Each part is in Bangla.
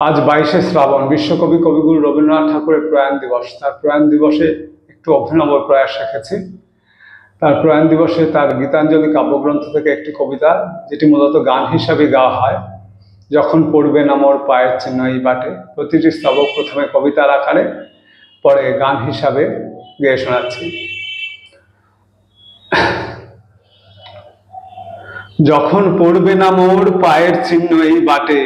আজ 22শে শ্রাবণ বিশ্বকবি কবিগুরু রবীন্দ্রনাথ ঠাকুরের প্রয়াণ দিবস। তার প্রয়াণ দিবসে একটু অভিনব প্রয়াস রেখেছি। তার প্রয়াণ দিবসে তার গীতাঞ্জলি কাব্যগ্রন্থ থেকে একটি কবিতা, যেটি মূলত গান হিসাবে গাওয়া হয়। যখন পড়বে না মোর পায়ের চিহ্ন এই বাটে, প্রতিটি স্তবক প্রথমে কবিতার আকারে, পরে গান হিসাবে গেয়ে শোনাচ্ছি। যখন পড়বে না মোর পায়ের চিহ্ন এই বাটে,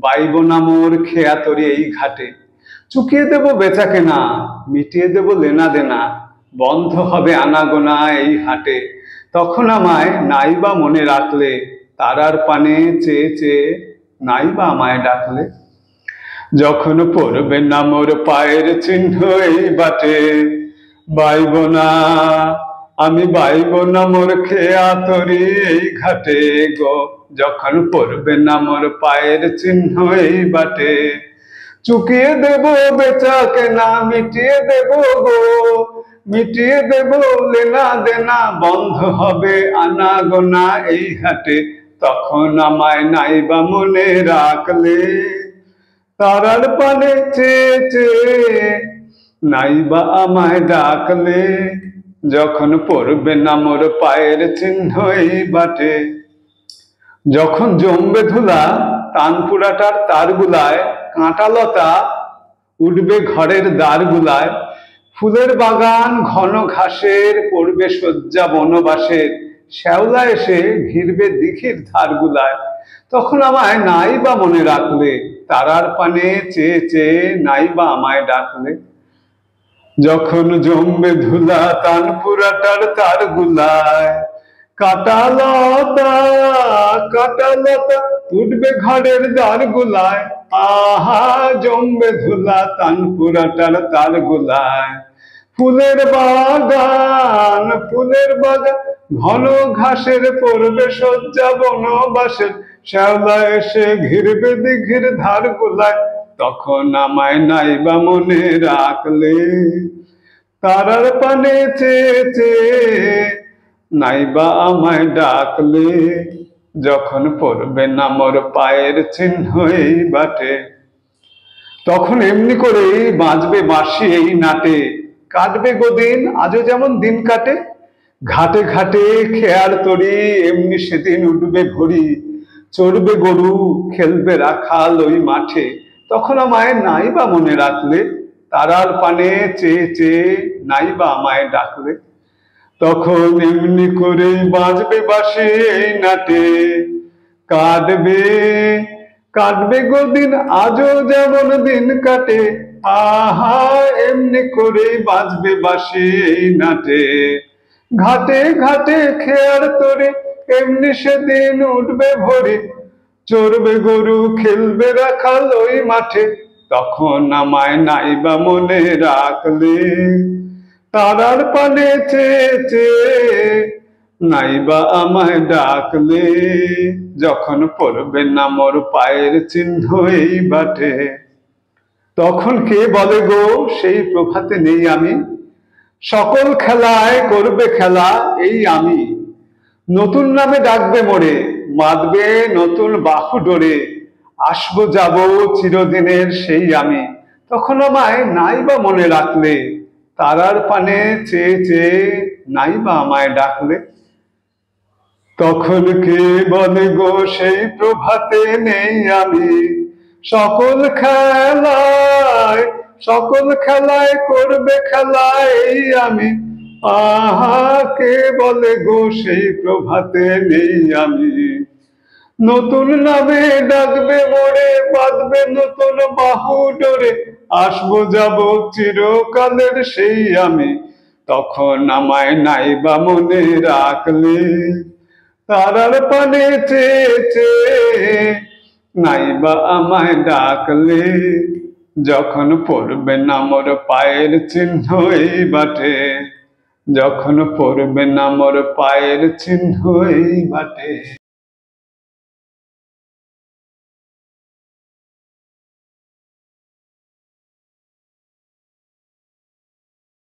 বাইব না মোর খেয়া তরি এই ঘাটে, চুকিয়ে দেব বেচা কেনা, মিটিয়ে দেব লেনা দেনা, বন্ধ হবে আনাগোনা এই হাটে, তখন আমায় নাইবা মনে রাখলে, তারার পানে চেয়ে চেয়ে নাইবা আমায় ডাকলে। যখন পড়বে না মোর পায়ের চিহ্ন এই বাটে, বাইব না আমি বাইব না মোর খেয়া তরি এই ঘাটে গো। যখন পড়বে না মোর পায়ের চিহ্ন এই বাটে, চুকিয়ে দেব বেচা কেনা, মিটিয়ে দেব গো, মিটিয়ে দেব লেনা দেনা, বন্ধ হবে আনাগোনা এই হাটে, তখন আমায় নাইবা মনে রাখলে, তারার পানে চেয়ে চেয়ে নাইবা আমায় ডাকলে। যখন পড়বে না মোর পায়ের চিহ্ন এই বাটে, যখন জমবে ধুলা তানপুরাটার তারগুলায়, কাঁটালতা উঠবে ঘরের দ্বারগুলায়, ফুলের বাগান ঘন ঘাসের পড়বে শয্যা বনবাসের, শ্যাওলা এসে ঘিরবে দিঘির ধারগুলায়, তখন আমায় নাইবা মনে রাখলে, তারার পানে চেয়ে চেয়ে নাইবা আমায় ডাকলে। যখন জমবে ধুলা তানপুরাটার তারগুলায়, কাঁটালতা কাঁটালতা উঠবে ঘরের দ্বারগুলায়, আহা জমবে ধুলা তানপুরাটার তারগুলায়, ফুলের বাগান ঘন ঘাসের পড়বে শয্যা বনবাসের, শ্যাওলা এসে ঘিরবে দিঘির ধারগুলায়, তখন আমায় নাইবা মনে রাখলে, তারার পানে চেয়ে চেয়ে নাইবা আমায় ডাকলে। যখন পড়বে না মোর পায়ের চিহ্ন এই বাটে, তখন এমনি করেই বাজবে বাঁশি এই নাটে, কাটবে গোদিন আজও যেমন দিন কাটে, ঘাটে ঘাটে খেয়ার তরি এমনি সেদিন উঠবে ভরি, চড়বে গরু খেলবে রাখাল ওই মাঠে, তখন আমায় নাইবা মনে রাখলে, তারার পানে চেয়ে চেয়ে নাইবা আমায় ডাকলে। তখন এমনি করেই বাজবে বাঁশি এই নাটে, কাটবে কাটবে গোদিন আজও যেমন দিন কাটে, আহা এমনি করেই বাজবে বাঁশি এই নাটে, ঘাটে ঘাটে খেয়ার তরে এমনি সেদিন উঠবে ভরে, চড়বে গরু খেলবে রাখাল ওই মাঠে, তখন আমায় নাইবা মনে রাখলে, তারার পানে চেয়ে চেয়ে নাইবা আমায় ডাকলে। যখন পড়বে না মোর পায়ের চিহ্ন এই বাটে, তখন কে বলে গো সেই প্রভাতে নেই আমি, সকল খেলায় করবে খেলা এই আমি, নতুন নামে ডাকবে মোরে, বাঁধবে নতুন বাহু ডোরে, আসবো যাব চিরদিনের সেই আমি, তখন আমায় নাইবা মনে রাখলে, তারার পানে চেয়ে চেয়ে নাইবা আমায় ডাকলে। তখন কে বলে গো সেই প্রভাতে নেই আমি, সকল খেলায় করবে খেলা এই আমি, আহা কে বলে গো সেই প্রভাতে নেই আমি, নতুন নামে ডাকবে মোরে, বাঁধবে নতুন বাহু ডোরে, আসবো যাব চিরকালের সেই আমি, তখন আমায় নাইবা মনে রাখলে, তারার পানে চেয়ে চেয়ে নাইবা আমায় ডাকলে। যখন পড়বে না মোর পায়ের চিহ্ন এই বাটে, যখন পড়বে না মোর পায়ের চিহ্ন এই বাটে।